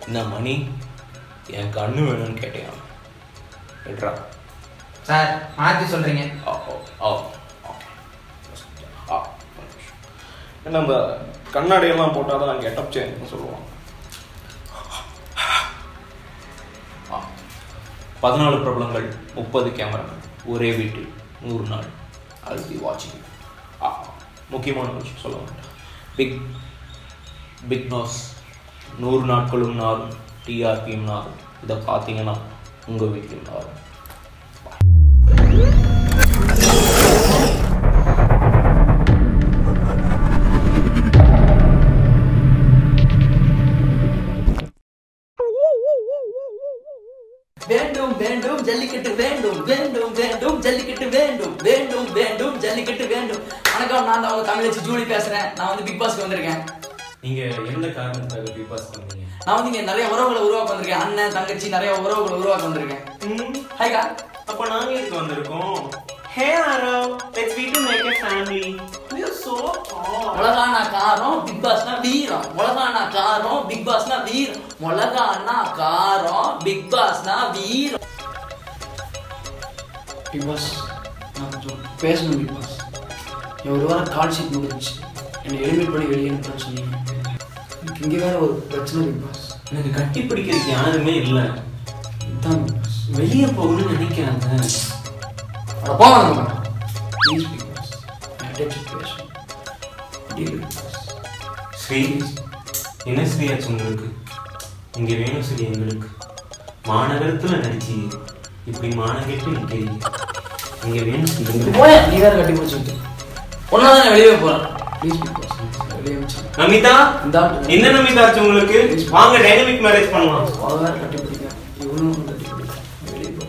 என்ன மணி என் கண்ணு வேணும்னு கேட்டேன் எட்ரா சார் மாற்றி சொல்கிறீங்க. நம்ம கண்ணாடியெல்லாம் போட்டால் தான் கெட்டப் சேஞ்சுன்னு சொல்லுவான். 14 பிரபலங்கள் 30 கேமராக்கள் ஒரே வீட்டில் 100 நாள். I'll be watching. முக்கியமான விஷயம் சொல்ல வேண்டாம். பிக் பாஸ் 100 நாட்களும் நாரும் டிஆர்பியும் நாரும். இதை பார்த்தீங்கன்னா உங்கள் வீட்டிலும் நாரும். வேண்டும் வேண்டும் ஜல்லிக்கட்டு வேண்டும், வேண்டும் வேண்டும் ஜல்லிக்கட்டு வேண்டும், வேண்டும் வேண்டும் ஜல்லிக்கட்டு வேண்டும். வணக்கம், நான் தான் உங்க தமிழச்சி ஜூலி பேசுறேன். நான் வந்து பிக் பாஸ்க்கு வந்திருக்கேன். நீங்க எந்த காரணத்துக்காக பிக் பாஸ் பண்ணீங்க? நான் வந்து இங்க நிறைய உறவுகளை உருவாக்க வந்திருக்கேன். அண்ணன் தங்கச்சி நிறைய உறவுகளை உருவாக்க வந்திருக்கேன். ஹாய்கா. அப்ப நாங்க இதுக்கு வந்திருக்கோம். ஹே ஆரோ, let's meet to make a family. You are so உலகானா காரம் பிக் பாஸ்னா வீரம், உலகானா காரம் பிக் பாஸ்னா வீரம், உலகானா காரம் பிக் பாஸ்னா வீரம். பிக் பாஸ் நான் கொஞ்சம் பேசணும். பிக் பாஸ் ஒரு வாரம் கால் ஷீட் முடிஞ்சிச்சு. என்னை எலிமினேட் பண்ணி வெளியே அனுப்புறேன்னு சொன்னீங்க. இங்கே வேற ஒரு பிரச்சனை. பிக் பாஸ் எனக்கு கட்டி பிடிக்கிறதுக்கு யாருமே இல்லை. இதுதான் பிக் பாஸ். வெளியே போகணும்னு நினைக்கிறாங்க. அட போவாங்க ப்ளீஸ் பிக் பாஸ். பேசணும். ஸ்ரீ என்ன ஸ்ரீயாச்சு உங்களுக்கு? இங்க வேணும் ஸ்ரீ எங்களுக்கு. மாநகரத்துல நடிச்சு இப்படி மாநகரத்து நிக்கிறீங்க. இங்க வேணும் ஸ்ரீ. போய நீ வேற கட்டி பிடிச்சிட்டு ஒன்னாதான் வெளியே போறேன். ப்ளீஸ் பிக் பாஸ் வெளியே வச்சு. நமிதா என்ன நமிதா ஆச்சு உங்களுக்கு? வாங்க டைனமிக் மேரேஜ் பண்ணலாம். அவ வேற கட்டி பிடிக்க, இவனும் கட்டி பிடிக்க. வெளியே போ.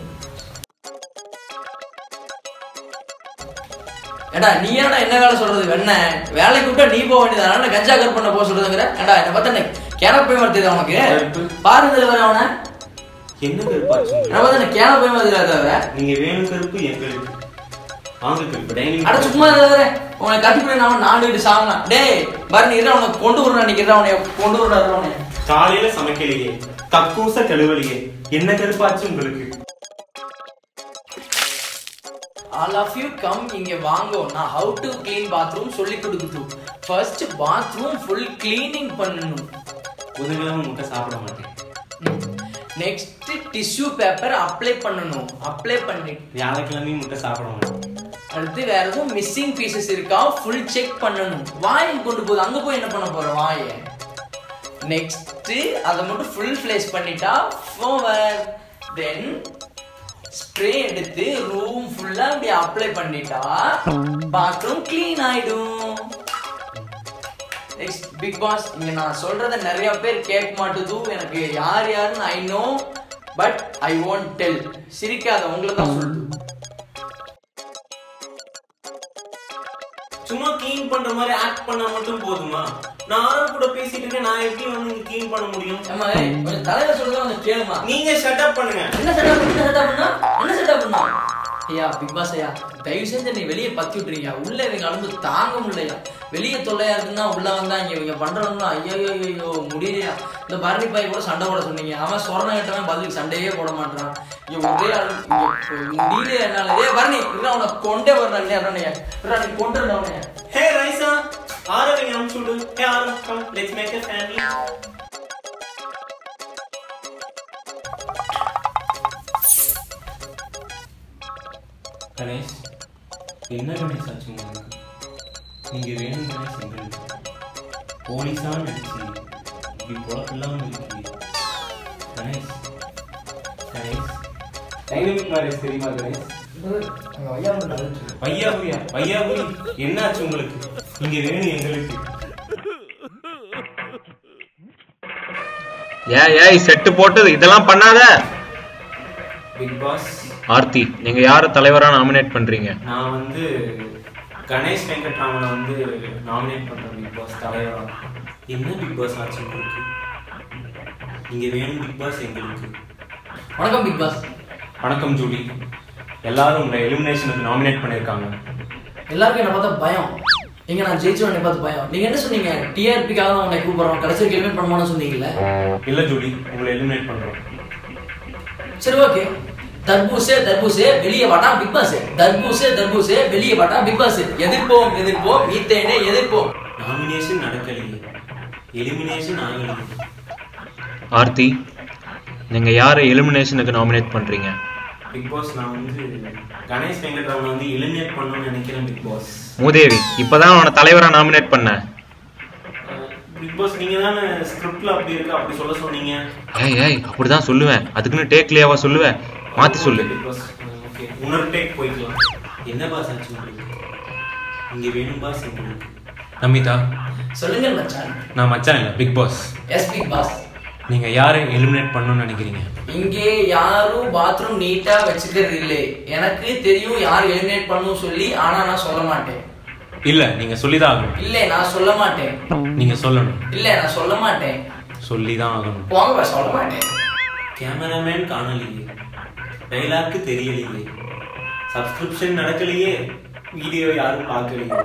ஏடா நீ ஏடா என்ன வேலை சொல்றது? என்ன வேலைக்கு விட்டா நீ போக வேண்டியதான? கஞ்சா கர் பண்ண போக சொல்றதுங்கிற? ஏடா என்ன பார்த்தா கேன போய் மாட்டேது உனக்கு. பாருங்க வர அவனை என்ன கருப்பாச்சு? என்ன பார்த்தா கேன போய் மாதிரி. நீங்க வேணும் கருப்பு எங்களுக்கு. வாங்க கருப்பு டைனிங். அட சும்மா இருந்தவரே உன்னை கட்டி போய் நான் 4 வீட்டு சாவனா. டேய் பாரு நீ அவனை கொண்டு வரணும். நினைக்கிறேன் அவனை கொண்டு வர்றாரு. அவனை காலையில சமைக்கலையே, கக்கூச கழுவலையே, என்ன கருப்பாச்சு உங்களுக்கு? all of you come இங்க வாங்கோ. நான் how to clean bathroom சொல்லி கொடுக்குது. first bathroom full cleaning பண்ணனும். புதுக்கிழமை முட்டை சாப்பிட மாட்டேன். next tissue paper apply பண்ணனும். apply பண்ணி வியாழக்கிழமை முட்டை சாப்பிட மாட்டேன். அடுத்து வேற ஏதோ மிஸ்ஸிங் பீசஸ் இருக்கா full check பண்ணனும். வாயை கொண்டு போய் அங்க போய் என்ன பண்ண போற? வாயை next அத மட்டும் full place பண்ணிட்டா over. then ஸ்ப்ரே எடுத்து ரூம் ஃபுல்லா அப்படி அப்ளை பண்ணிட்டா பாத்ரூம் க்ளீன் ஆயிடும். நெக்ஸ்ட் பிக் பாஸ் இங்க நான் சொல்றத நிறைய பேர் கேட்க மாட்டுது. எனக்கு யார் யாருன்னு I know, but I won't tell. சிரிக்காத உங்களை தான் சொல்லுது. சும்மா க்ளீன் பண்ற மாதிரி ஆக்ட் பண்ணா மட்டும் போதுமா? நான் கூட பேசிட்டு இருக்கேன். நான் எப்படி வந்து க்ளீன் பண்ண முடியும்? அம்மா கொஞ்சம் தலையில சொல்றத கொஞ்சம் கேளுமா. நீங்க ஷட் அப் பண்ணுங்க. என்ன செட்டப் பண்ணா? ஐயா பிக் பாஸ் ஐயா தயவு செஞ்சு நீ வெளியே பத்தி விட்டுறீங்க. உள்ள இவங்க அழுந்து தாங்க முடியலையா? வெளியே தொல்லையா இருக்குன்னா உள்ள வந்தா இவங்க பண்றவங்களா ஐயோ முடியலையா? இந்த பரணி பாய் கூட சண்டை போட சொன்னீங்க. அவன் சொரண கேட்டவன் பதிலுக்கு சண்டையே போட மாட்டான். நீலே என்னால பரணி அவனை கொண்டே வரணும் இல்லையா? நீ கொண்டு வரவனையா? ஹே ரைசா ஆரவிங்க அனுப்பிச்சுடு. ஹே ஆரம் come let's make a family. Ganesh என்ன கணேஷ் ஆச்சு உங்களுக்கு? நீங்க வேணும் கணேஷ் எங்களுக்கு. போலீஸா நடிச்சு இப்படி குழப்பெல்லாம் இருக்கீங்க கணேஷ். டைனமிக் மேரேஜ் தெரியுமா கணேஷ்? பையாபுரி என்னாச்சு உங்களுக்கு? நீங்க வேணும் எங்களுக்கு. ஏய் செட்டு போட்டது இதெல்லாம் பண்ணாத. பிக் பாஸ் ஆர்த்தி நீங்க யார தலைவரா நாமினேட் பண்றீங்க? நான் வந்து கணேஷ் வெங்கட்ராமனை வந்து நாமினேட் பண்றேன் பிக் பாஸ் தலைவரா. என்ன பிக் பாஸ் ஆச்சு உங்களுக்கு? நீங்க வேணும் பிக் பாஸ் எங்களுக்கு. வணக்கம் பிக் பாஸ். வணக்கம் ஜூலி. எல்லாரும் உங்களை எலிமினேஷனுக்கு நாமினேட் பண்ணிருக்காங்க. எல்லாருக்கும் என்ன பார்த்தா பயம். எங்க நான் ஜெயிச்சவனை பார்த்து பயம். நீங்க என்ன சொன்னீங்க? டிஆர்பிக்காக தான் உன்னை கூப்பிடுறோம், கடைசியில் எலிமினேட் பண்ணுவோம்னு சொன்னீங்கல்ல? இல்ல ஜூலி, உங்களை எலிமினேட் பண்றோம். சரி ஓகே. தர்பூசே தர்பூசே வெளியே வாடா பிக் பாஸ். தர்பூசே தர்பூசே வெளியே வாடா பிக் பாஸ். எதிர்ப்போம் எதிர்ப்போம் மீத்தேனே எதிர்ப்போம். நாமினேஷன் நடக்கலையே, எலிமினேஷன் ஆகலையே. ஆர்த்தி, நீங்க யாரை எலிமினேஷனுக்கு நாமினேட் பண்றீங்க? பிக் பாஸ் நான் வந்து கணேஷ் வெங்கட்ராமனை வந்து எலிமினேட் பண்ணணும்னு நினைக்கிறேன். பிக் பாஸ் மூதேவி, இப்பதான் அவனை தலைவரா நாமினேட் பண்ண. பிக் பாஸ் நீங்க தானே ஸ்கிரிப்ட்ல அப்படி இருக்கு அப்படி சொல்ல சொன்னீங்க. ஏய் அப்படிதான் சொல்லுவேன், அதுக்குன்னு டேக்லியாவா சொல்லுவேன்? மாத்தி சொல்லு. பிக் பாஸ் ஓகே, இன்னொரு டேக் போய்க்கலாம். என்ன பாஸ் ஆச்சு உங்களுக்கு? இங்க வேணும் பாஸ் உங்களுக்கு. நமிதா, சொல்லுங்க மச்சான். நான் மச்சான் இல்லை, big boss. Yes big boss. நீங்க யாரை எலிமினேட் பண்ணணும்னு நினைக்கிறீங்க? இங்கே யாரும் பாத்ரூம் நீட்டா வச்சுக்கிறது இல்லை. எனக்கு தெரியும் யார் எலிமினேட் பண்ணணும் சொல்லி, ஆனா நான் சொல்ல மாட்டேன். இல்ல, நீங்க சொல்லிதான் ஆகணும். இல்ல நான் சொல்ல மாட்டேன். நீங்க சொல்லணும். இல்ல நான் சொல்ல மாட்டேன். சொல்லிதான் ஆகணும். போங்க, சொல்ல மாட்டேன். கேமராமேன் காணலையே, டைலாக்கு தெரியலையே, சப்ஸ்கிரிப்ஷன் நடக்கலையே, வீடியோ யாரும் பார்க்கலையே.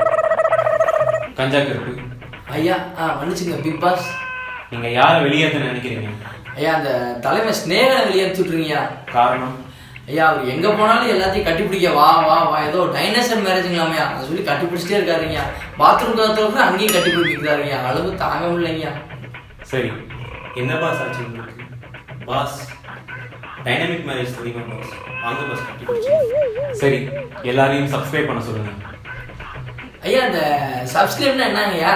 கஞ்சா கருப்பு, ஐயா மன்னிச்சுங்க பிக் பாஸ். நீங்க யாரை வெளியேற்ற நினைக்கிறீங்க? ஐயா அந்த தலைமை ஸ்நேகனை வெளியேற்றுட்றீங்க. காரணம்? ஐயா அவர் எங்க போனாலும் எல்லாத்தையும் கட்டிப்பிடிக்க வா வா வா, ஏதோ டைனோசர் மேரேஜுங்களாமையா அதை சொல்லி கட்டிப்பிடிச்சிட்டே இருக்காருங்க. பாத்ரூம் கதத்துல அங்கேயும் கட்டிப்பிடிக்கிறாருங்க. அளவு தாங்க முடியலைங்க. சரி, என்ன பாஸ் ஆச்சு உங்களுக்கு? பாஸ் டைனமிக் மேரேஜ் தெரியுமா பாஸ்? வாங்க பாஸ் கட்டி பிடிச்சி. சரி, எல்லாரையும் சப்ஸ்கிரைப் பண்ண சொல்லுங்க. ஐயா அந்த சப்ஸ்கிரைப்னா என்னங்கய்யா?